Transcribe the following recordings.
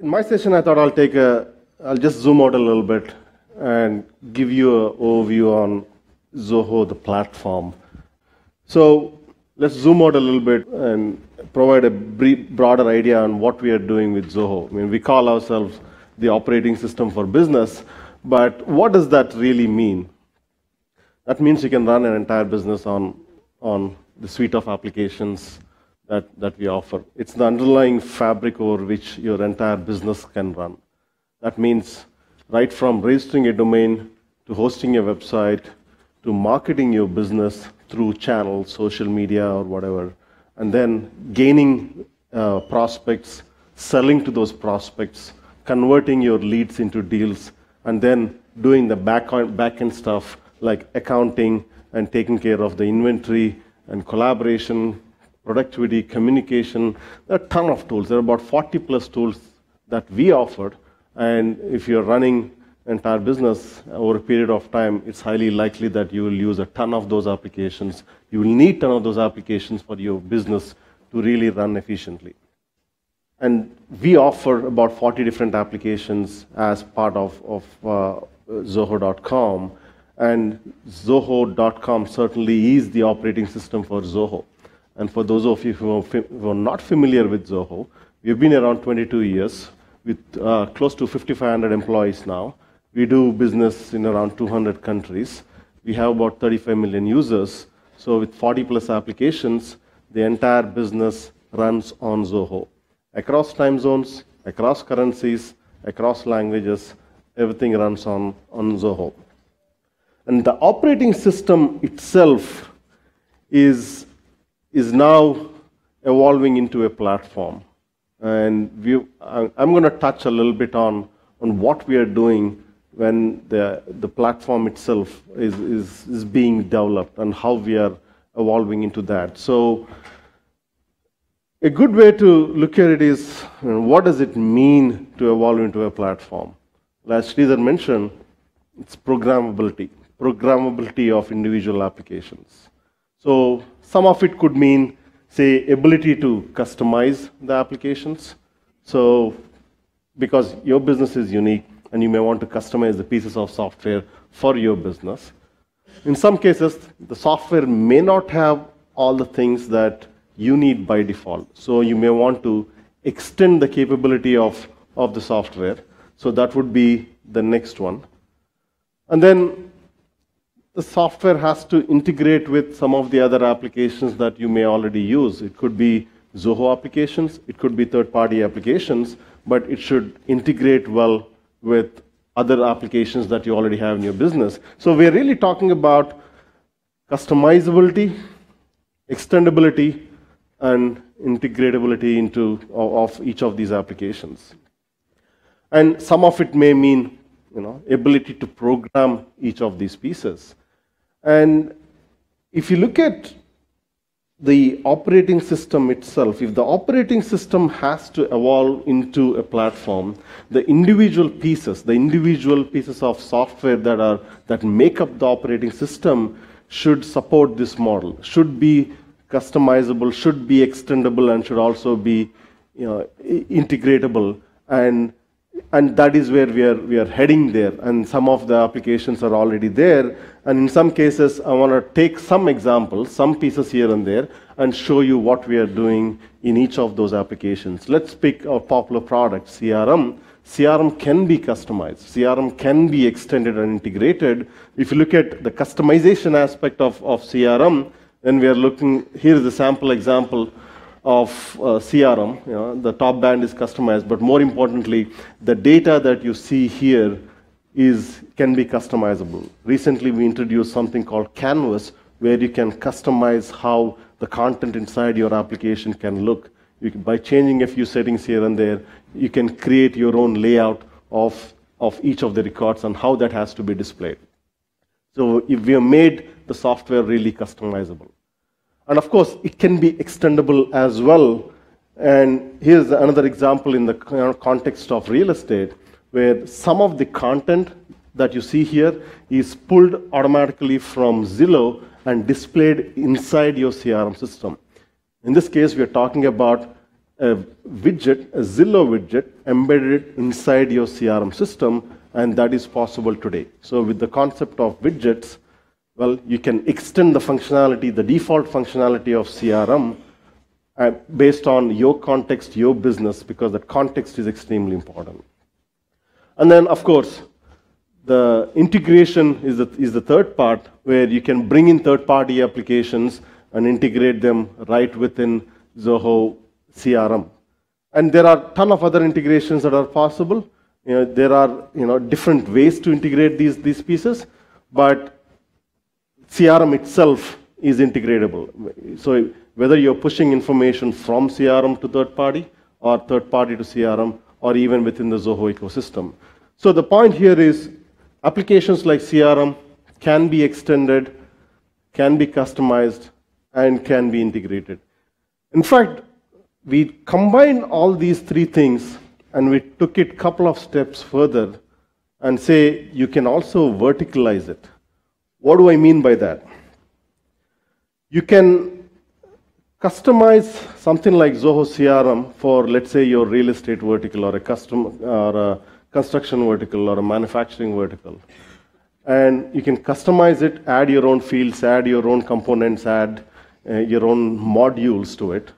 In my session, I thought I'll just zoom out a little bit and give you an overview on Zoho, the platform. So let's zoom out a little bit and provide a broader idea on what we are doing with Zoho. I mean, we call ourselves the operating system for business, but what does that really mean? That means you can run an entire business on the suite of applications that we offer. It's the underlying fabric over which your entire business can run. That means right from registering a domain to hosting a website to marketing your business through channels, social media or whatever, and then gaining prospects, selling to those prospects, converting your leads into deals, and then doing the back-end stuff like accounting and taking care of the inventory and collaboration, productivity, communication. There are a ton of tools. There are about 40 plus tools that we offered. And if you're running an entire business over a period of time, it's highly likely that you will use a ton of those applications. You will need a ton of those applications for your business to really run efficiently. And we offer about 40 different applications as part of Zoho.com. And Zoho.com certainly is the operating system for Zoho. And for those of you who are not familiar with Zoho, we've been around 22 years with close to 5,500 employees now. We do business in around 200 countries. We have about 35 million users. So with 40 plus applications, the entire business runs on Zoho. Across time zones, across currencies, across languages, everything runs on Zoho. And the operating system itself is now evolving into a platform. And I'm going to touch a little bit on what we are doing when the platform itself is being developed and how we are evolving into that. So a good way to look at it is, what does it mean to evolve into a platform? As Sridhar mentioned, it's programmability of individual applications. So some of it could mean, say, ability to customize the applications. So because your business is unique and you may want to customize the pieces of software for your business. In some cases, the software may not have all the things that you need by default. So you may want to extend the capability of the software. So that would be the next one. And then the software has to integrate with some of the other applications that you may already use. It could be Zoho applications, it could be third-party applications, but it should integrate well with other applications that you already have in your business. So we're really talking about customizability, extendability, and integratability of each of these applications. And some of it may mean ability to program each of these pieces. And if you look at the operating system itself, if the operating system has to evolve into a platform, the individual pieces of software that make up the operating system should support this model, should be customizable, should be extendable, and should also be integratable. And that is where we are heading there. And some of the applications are already there. And in some cases, I want to take some examples, some pieces here and there, and show you what we are doing in each of those applications. Let's pick our popular product, CRM. CRM can be customized. CRM can be extended and integrated. If you look at the customization aspect of CRM, then we are looking, here is a sample example of CRM. The top band is customized, but more importantly, the data that you see here can be customizable. Recently, we introduced something called Canvas, where you can customize how the content inside your application can look. By changing a few settings here and there, you can create your own layout of each of the records and how that has to be displayed. So if we have made the software really customizable. And of course, it can be extendable as well. And here's another example in the context of real estate, where some of the content that you see here is pulled automatically from Zillow and displayed inside your CRM system. In this case, we are talking about a widget, a Zillow widget, embedded inside your CRM system, and that is possible today. So with the concept of widgets, well, you can extend the functionality, the default functionality of CRM based on your context, your business, because that context is extremely important. And then, of course, the integration is the third part, where you can bring in third-party applications and integrate them right within Zoho CRM. And there are a ton of other integrations that are possible. There are different ways to integrate these pieces, but CRM itself is integratable. So whether you're pushing information from CRM to third party, or third party to CRM, or even within the Zoho ecosystem. So the point here is applications like CRM can be extended, can be customized, and can be integrated. In fact, we combined all these three things and we took it a couple of steps further and say you can also verticalize it. What do I mean by that? You can customize something like Zoho CRM for, let's say, your real estate vertical, or a construction vertical, or a manufacturing vertical. And you can customize it, add your own fields, add your own components, add your own modules to it.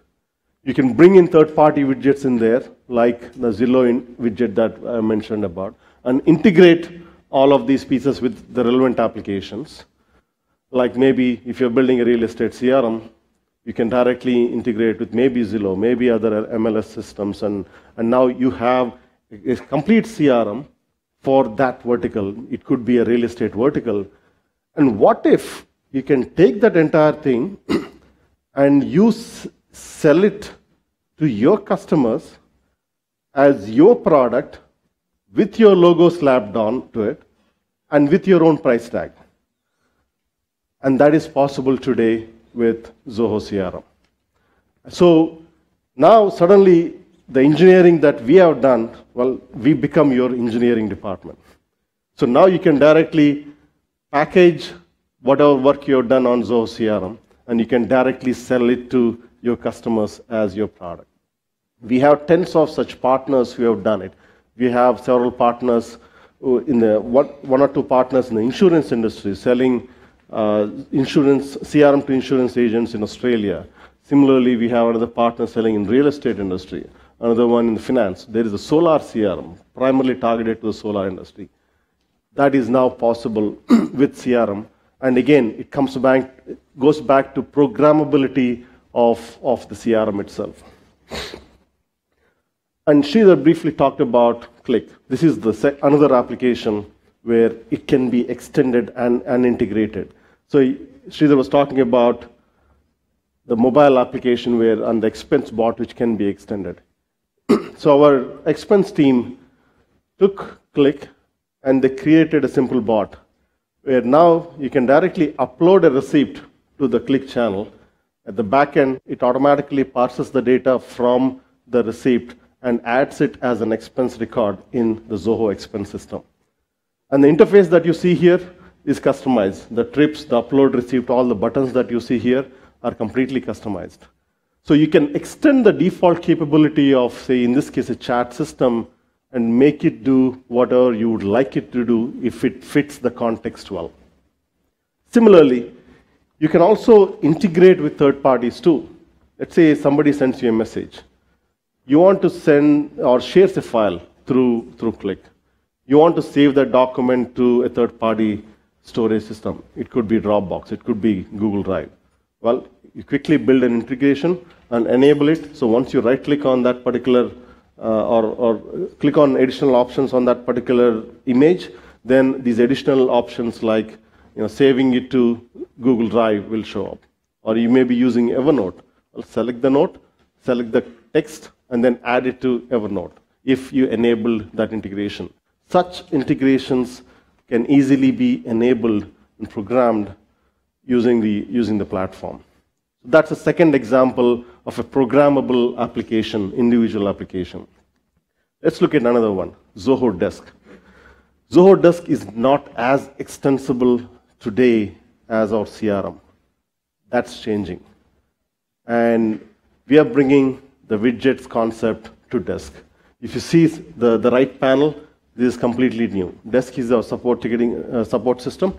You can bring in third-party widgets in there, like the Zillow widget that I mentioned about, and integrate all of these pieces with the relevant applications. Like maybe if you're building a real estate CRM, you can directly integrate with maybe Zillow, maybe other MLS systems, and now you have a complete CRM for that vertical. It could be a real estate vertical. And what if you can take that entire thing and you sell it to your customers as your product with your logo slapped on to it and with your own price tag? And that is possible today with Zoho CRM. So now suddenly the engineering that we have done, well, we become your engineering department. So now you can directly package whatever work you have done on Zoho CRM, and you can directly sell it to your customers as your product. We have tens of such partners who have done it. We have several partners in the one or two partners in the insurance industry selling insurance CRM to insurance agents in Australia. Similarly, we have another partner selling in real estate industry, another one in finance. There is a solar CRM, primarily targeted to the solar industry. That is now possible with CRM. And again, it goes back to programmability of the CRM itself. And Sridhar briefly talked about Qlik. This is another application where it can be extended and integrated. So Sridhar was talking about the mobile application and the expense bot, which can be extended. So our expense team took Qlik and they created a simple bot where now you can directly upload a receipt to the Qlik channel. At the back end, it automatically parses the data from the receipt and adds it as an expense record in the Zoho expense system. And the interface that you see here is customized. The trips, the upload receipt, all the buttons that you see here are completely customized. So you can extend the default capability of, say, in this case, a chat system, and make it do whatever you would like it to do if it fits the context well. Similarly, you can also integrate with third parties too. Let's say somebody sends you a message. You want to send or share a file through Qlik. You want to save that document to a third-party storage system. It could be Dropbox. It could be Google Drive. Well, you quickly build an integration and enable it. So once you right-click on that particular or click on additional options on that particular image, then these additional options like saving it to Google Drive will show up. Or you may be using Evernote. Well, select the note, select the text, and then add it to Evernote if you enable that integration. Such integrations can easily be enabled and programmed using the platform. That's a second example of a programmable application, individual application. Let's look at another one, Zoho Desk. Zoho Desk is not as extensible today as our CRM. That's changing. And we are bringing the widgets concept to Desk. If you see the right panel, this is completely new. Desk is our support ticketing support system,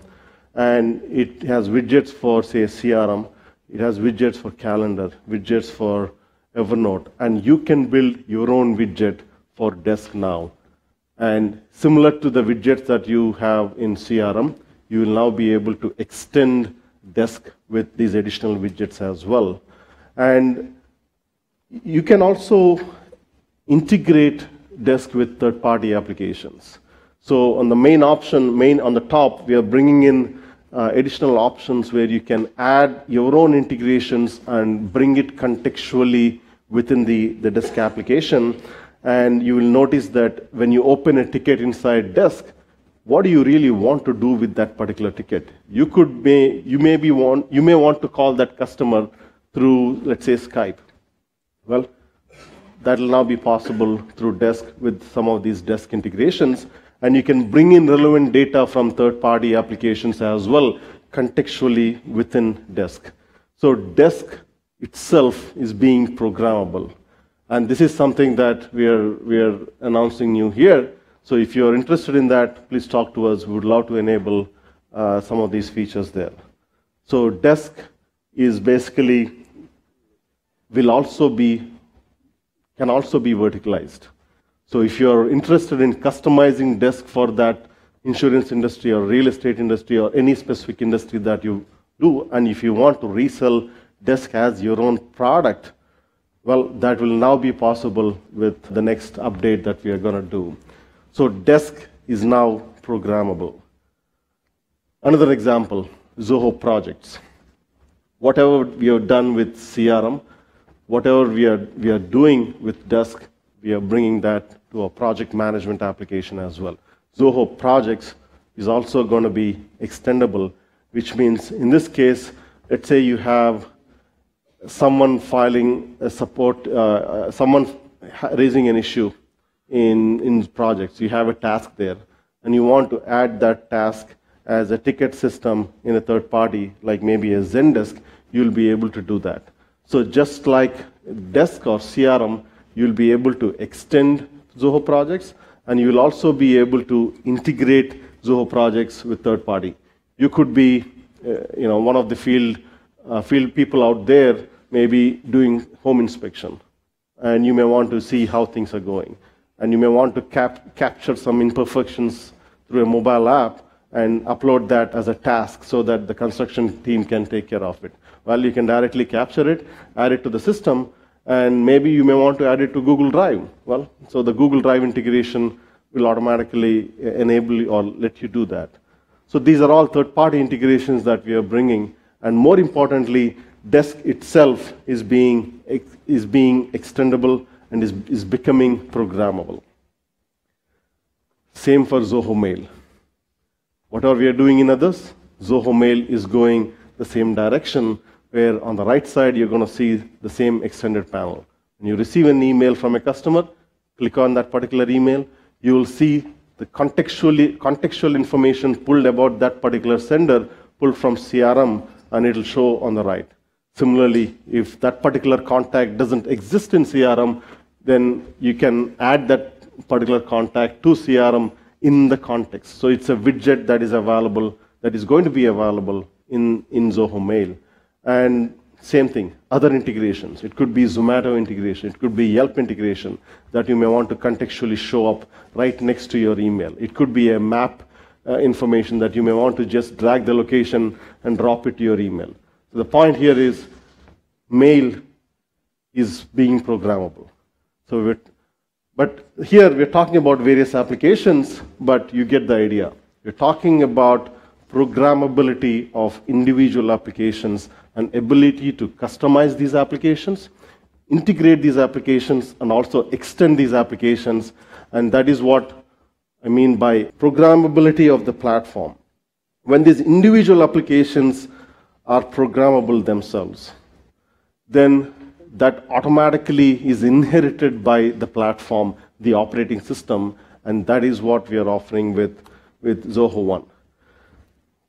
and it has widgets for, say, CRM. It has widgets for calendar, widgets for Evernote, and you can build your own widget for Desk now. And similar to the widgets that you have in CRM, you will now be able to extend Desk with these additional widgets as well. And you can also integrate Desk with third-party applications. So on the main option, on the top, we are bringing in additional options where you can add your own integrations and bring it contextually within the Desk application. And you will notice that when you open a ticket inside Desk, what do you really want to do with that particular ticket? You may want to call that customer through, let's say, Skype. Well, that will now be possible through Desk with some of these Desk integrations, and you can bring in relevant data from third-party applications as well, contextually within Desk. So Desk itself is being programmable. And this is something that we are announcing new here. So if you're interested in that, please talk to us. We would love to enable some of these features there. So Desk is basically, can also be verticalized. So if you're interested in customizing Desk for that insurance industry or real estate industry or any specific industry that you do, and if you want to resell Desk as your own product, well, that will now be possible with the next update that we are going to do. So Desk is now programmable. Another example, Zoho projects. Whatever we have done with CRM, whatever we are doing with Desk, we are bringing that to a project management application as well. Zoho projects is also going to be extendable, which means in this case, let's say you have someone filing a support, someone raising an issue in projects. You have a task there, and you want to add that task as a ticket system in a third party, like maybe a Zendesk, you'll be able to do that. So just like Desk or CRM, you'll be able to extend Zoho projects, and you'll also be able to integrate Zoho projects with third party. You could be, one of the field people out there may be doing home inspection, and you may want to see how things are going, and you may want to capture some imperfections through a mobile app and upload that as a task so that the construction team can take care of it. Well, you can directly capture it, add it to the system, and maybe you may want to add it to Google Drive. Well, so the Google Drive integration will automatically enable or let you do that. So these are all third-party integrations that we are bringing, and more importantly, Desk itself is being extendable and is becoming programmable. Same for Zoho Mail. Whatever we are doing in others, Zoho Mail is going the same direction, where on the right side you're going to see the same extended panel. When you receive an email from a customer, click on that particular email, you will see the contextual information pulled about that particular sender, pulled from CRM, and it'll show on the right. Similarly, if that particular contact doesn't exist in CRM, then you can add that particular contact to CRM in the context. So it's a widget that is available, that is going to be available in Zoho Mail. And same thing, other integrations. It could be Zomato integration, it could be Yelp integration that you may want to contextually show up right next to your email. It could be a map information that you may want to just drag the location and drop it to your email. So the point here is mail is being programmable. But here we're talking about various applications, but you get the idea. We're talking about programmability of individual applications and ability to customize these applications, integrate these applications, and also extend these applications. And that is what I mean by programmability of the platform. When these individual applications are programmable themselves, then that automatically is inherited by the platform, the operating system, and that is what we are offering with Zoho One.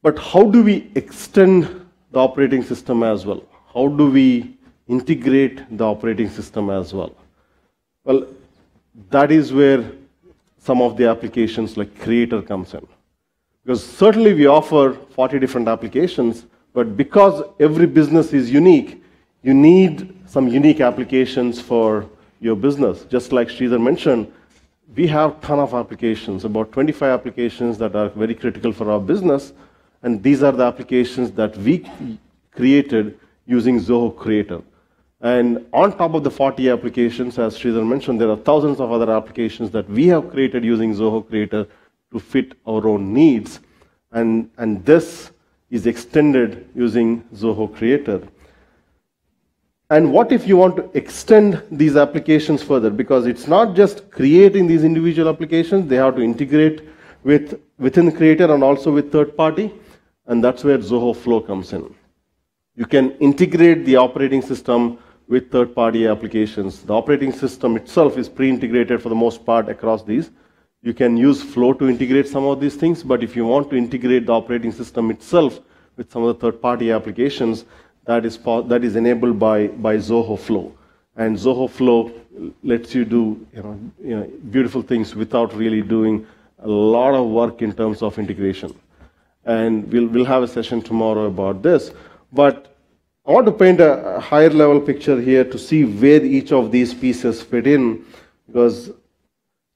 But how do we extend the operating system as well? How do we integrate the operating system as well. Well, that is where some of the applications like Creator comes in. Because certainly we offer 40 different applications, but because every business is unique, you need some unique applications for your business. Just like Sridhar mentioned, we have a ton of applications, about 25 applications that are very critical for our business, and these are the applications that we created using Zoho Creator. And on top of the 40 applications, as Sridhar mentioned, there are thousands of other applications that we have created using Zoho Creator to fit our own needs. And this is extended using Zoho Creator. And what if you want to extend these applications further? Because it's not just creating these individual applications, they have to integrate within Creator and also with third party. And that's where Zoho Flow comes in. You can integrate the operating system with third-party applications. The operating system itself is pre-integrated for the most part across these. You can use Flow to integrate some of these things, but if you want to integrate the operating system itself with some of the third-party applications, that is enabled by Zoho Flow. And Zoho Flow lets you do beautiful things without really doing a lot of work in terms of integration. And we'll have a session tomorrow about this. But I want to paint a higher level picture here to see where each of these pieces fit in, because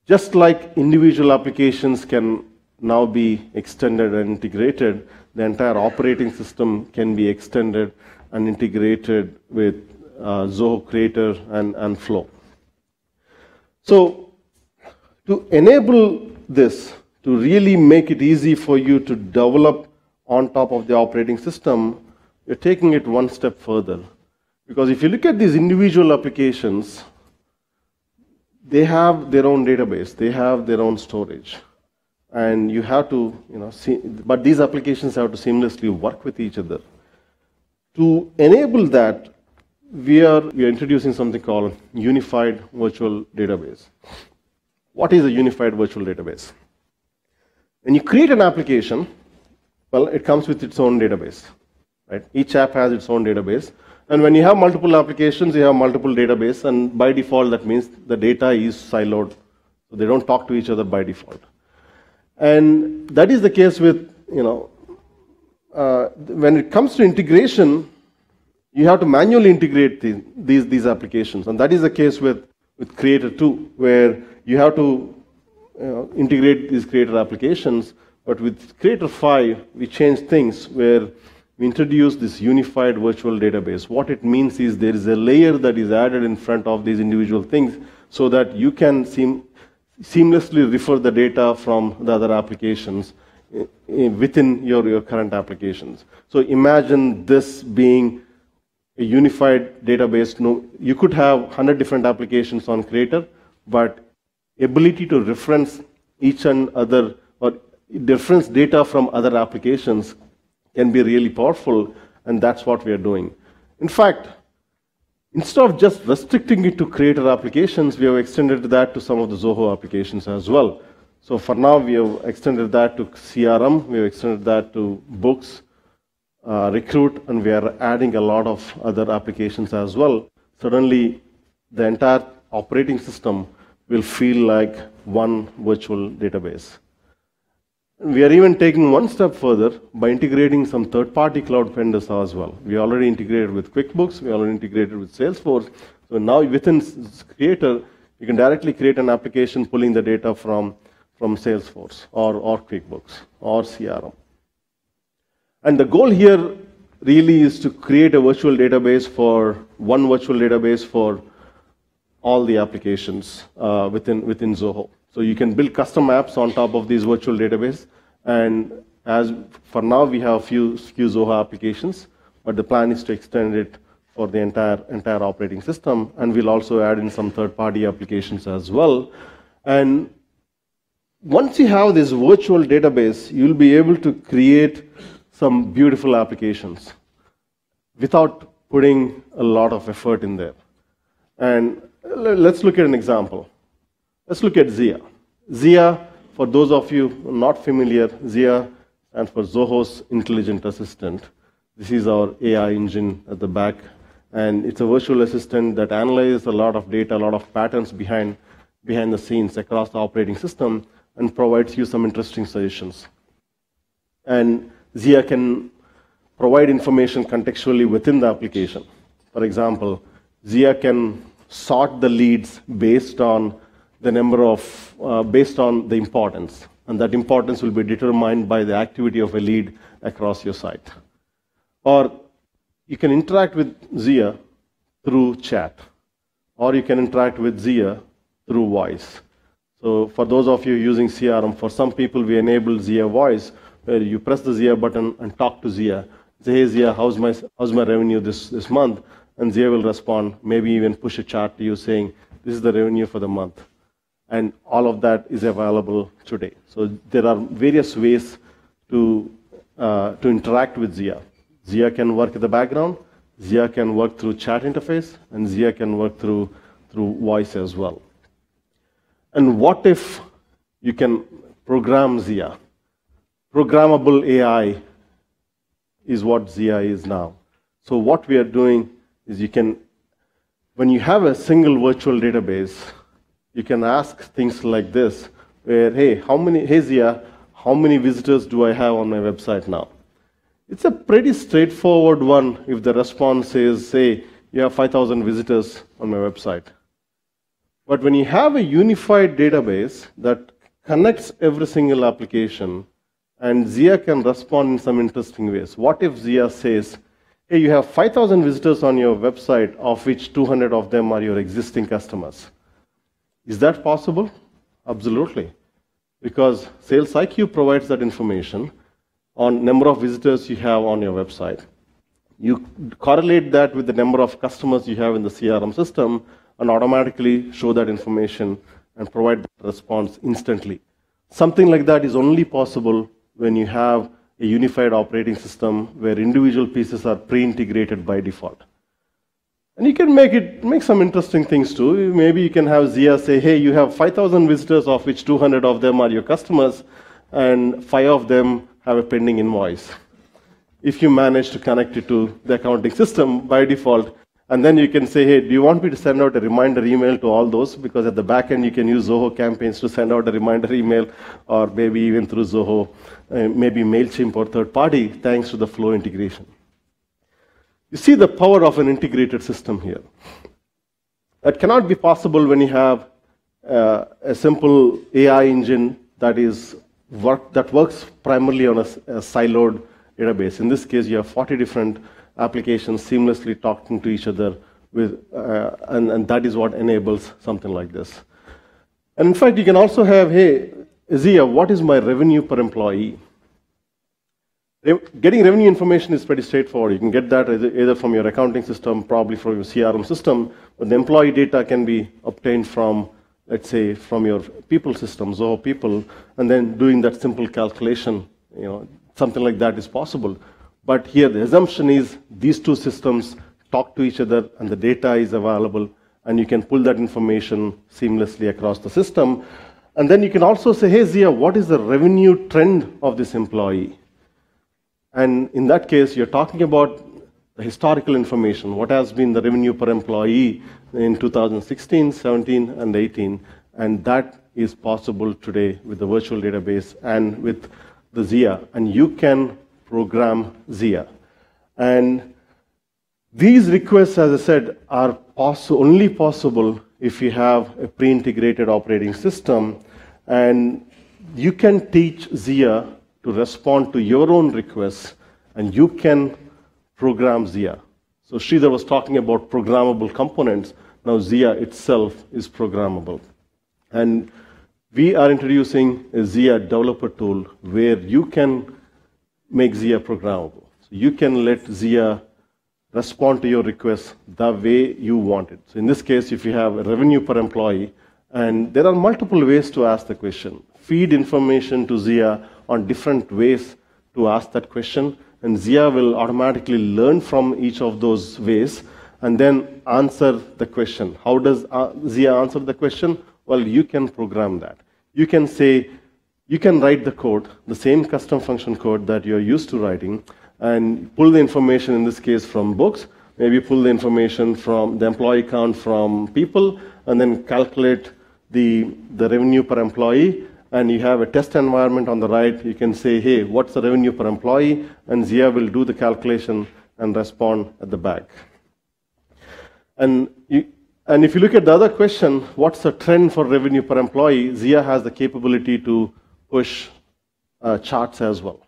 just like individual applications can now be extended and integrated, the entire operating system can be extended and integrated with Zoho Creator and Flow. So to enable this, to really make it easy for you to develop on top of the operating system, you're taking it one step further. Because if you look at these individual applications, they have their own database, they have their own storage. And you have to, but these applications have to seamlessly work with each other. To enable that, we are introducing something called Unified Virtual Database. What is a Unified Virtual Database? When you create an application, well, it comes with its own database. Right? Each app has its own database. And when you have multiple applications, you have multiple databases, and by default, that means the data is siloed. So they don't talk to each other by default. And that is the case with, when it comes to integration, you have to manually integrate these applications. And that is the case with Creator 2, where you have to integrate these Creator applications. But with Creator 5, we changed things where we introduced this unified virtual database. What it means is there is a layer that is added in front of these individual things so that you can seamlessly refer the data from the other applications within your current applications. So imagine this being a unified database. No, you could have 100 different applications on Creator, but ability to reference each and other or reference data from other applications can be really powerful, and that's what we are doing. In fact, instead of just restricting it to Creator applications, we have extended that to some of the Zoho applications as well. So for now, we have extended that to CRM, we have extended that to Books, Recruit, and we are adding a lot of other applications as well. Suddenly, the entire operating system will feel like one virtual database. We are even taking one step further by integrating some third-party cloud vendors as well. We already integrated with QuickBooks, we already integrated with Salesforce. So now within Creator, you can directly create an application pulling the data from Salesforce or QuickBooks or CRM. And the goal here really is to create a virtual database one virtual database for all the applications within Zoho. So you can build custom apps on top of these virtual database. And as for now, we have a few Zoho applications, but the plan is to extend it for the entire operating system. And we'll also add in some third-party applications as well. And once you have this virtual database, you'll be able to create some beautiful applications without putting a lot of effort in there. And let's look at an example. Let's look at Zia. Zia, for those of you not familiar, Zia stands for Zoho's Intelligent Assistant. This is our AI engine at the back. And it's a virtual assistant that analyzes a lot of data, a lot of patterns behind the scenes across the operating system and provides you some interesting suggestions. And Zia can provide information contextually within the application. For example, Zia can sort the leads based on the based on the importance. And that importance will be determined by the activity of a lead across your site. Or you can interact with Zia through chat, or you can interact with Zia through voice. So for those of you using CRM, for some people we enable Zia voice, where you press the Zia button and talk to Zia. Say, hey Zia, how's my revenue this month? And Zia will respond, maybe even push a chart to you saying, this is the revenue for the month. And all of that is available today. So there are various ways to interact with Zia. Zia can work in the background, Zia can work through chat interface, and Zia can work through voice as well. And what if you can program Zia? Programmable AI is what Zia is now. So what we are doing is when you have a single virtual database, you can ask things like this, where, hey Zia, how many visitors do I have on my website now? It's a pretty straightforward one if the response is, say, you have 5,000 visitors on my website. But when you have a unified database that connects every single application, and Zia can respond in some interesting ways. What if Zia says, hey, you have 5,000 visitors on your website, of which 200 of them are your existing customers? Is that possible? Absolutely. Because Sales IQ provides that information on number of visitors you have on your website. You correlate that with the number of customers you have in the CRM system and automatically show that information and provide the response instantly. Something like that is only possible when you have a unified operating system where individual pieces are pre-integrated by default. And you can make some interesting things too. Maybe you can have Zia say, hey, you have 5,000 visitors, of which 200 of them are your customers, and 5 of them have a pending invoice. If you manage to connect it to the accounting system by default, and then you can say, hey, do you want me to send out a reminder email to all those? Because at the back end, you can use Zoho campaigns to send out a reminder email, or maybe even through Zoho, maybe MailChimp or third party, thanks to the Flow integration. You see the power of an integrated system here. That cannot be possible when you have a simple AI engine that works primarily on a siloed database. In this case, you have 40 different applications seamlessly talking to each other, and that is what enables something like this. And in fact, you can also have, hey, Zia, what is my revenue per employee? Getting revenue information is pretty straightforward. You can get that either from your accounting system, probably from your CRM system, but the employee data can be obtained from, let's say, from your people system, Zoho people, and then doing that simple calculation, something like that is possible. But here the assumption is these two systems talk to each other and the data is available, and you can pull that information seamlessly across the system. And then you can also say, hey, Zia, what is the revenue trend of this employee? And in that case, you're talking about the historical information, what has been the revenue per employee in 2016, 17, and 18, and that is possible today with the virtual database and with the Zia, and you can program Zia. And these requests, as I said, are only possible if you have a pre-integrated operating system, and you can teach Zia to respond to your own requests, and you can program Zia. So Sridhar was talking about programmable components. Now Zia itself is programmable. And we are introducing a Zia developer tool where you can make Zia programmable. So you can let Zia respond to your requests the way you want it. So in this case, if you have a revenue per employee, and there are multiple ways to ask the question. Feed information to Zia on different ways to ask that question, and Zia will automatically learn from each of those ways and then answer the question. How does Zia answer the question? Well, you can program that. You can say, you can write the code, the same custom function code that you're used to writing, and pull the information, in this case, from books, maybe pull the information from the employee count from people, and then calculate the revenue per employee. And you have a test environment on the right. You can say, hey, what's the revenue per employee? And Zia will do the calculation and respond at the back. And if you look at the other question, what's the trend for revenue per employee? Zia has the capability to push charts as well.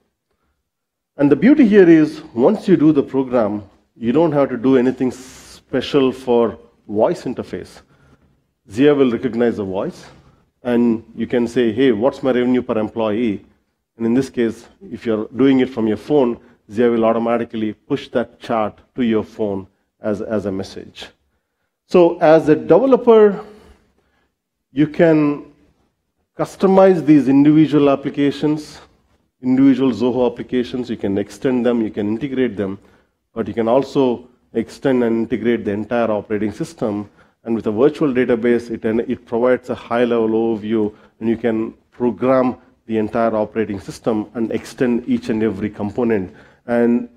And the beauty here is, once you do the program, you don't have to do anything special for voice interface. Zia will recognize the voice, and you can say, hey, what's my revenue per employee? And in this case, if you're doing it from your phone, Zia will automatically push that chart to your phone as a message. So as a developer, you can customize these individual applications, individual Zoho applications. You can extend them, you can integrate them, but you can also extend and integrate the entire operating system. And with a virtual database, it provides a high-level overview, and you can program the entire operating system and extend each and every component. And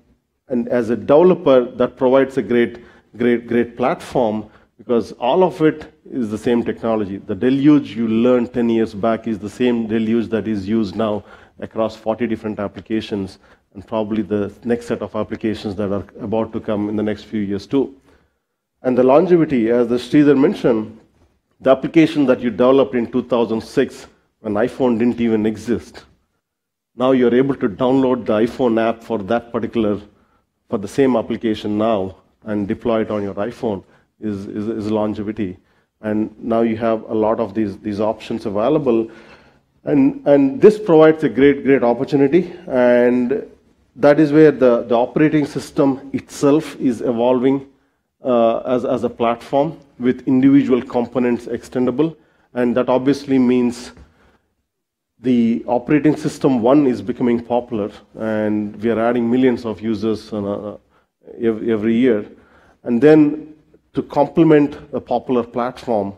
as a developer, that provides a great platform, because all of it is the same technology. The deluge you learned 10 years back is the same deluge that is used now across 40 different applications, and probably the next set of applications that are about to come in the next few years too. And the longevity, as the Sridhar mentioned, the application that you developed in 2006 when iPhone didn't even exist, now you're able to download the iPhone app for the same application now and deploy it on your iPhone is longevity. And now you have a lot of these options available. And this provides a great opportunity. And that is where the operating system itself is evolving as a platform with individual components extendable. And that obviously means the operating system 1 is becoming popular, and we are adding millions of users every year. And then to complement a popular platform,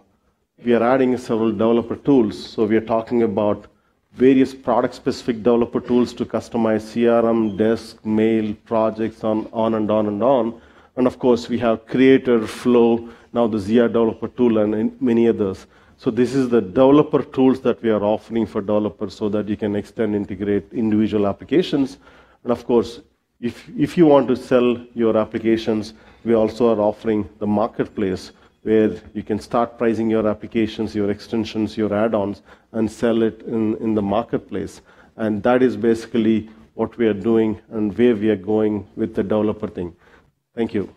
we are adding several developer tools. So we are talking about various product-specific developer tools to customize CRM, desk, mail, projects, on and on and on. And of course, we have Creator, Flow, now the Zia developer tool, and many others. So this is the developer tools that we are offering for developers so that you can extend, integrate individual applications. And of course, if you want to sell your applications, we also are offering the marketplace where you can start pricing your applications, your extensions, your add-ons, and sell it in the marketplace. And that is basically what we are doing and where we are going with the developer thing. Thank you.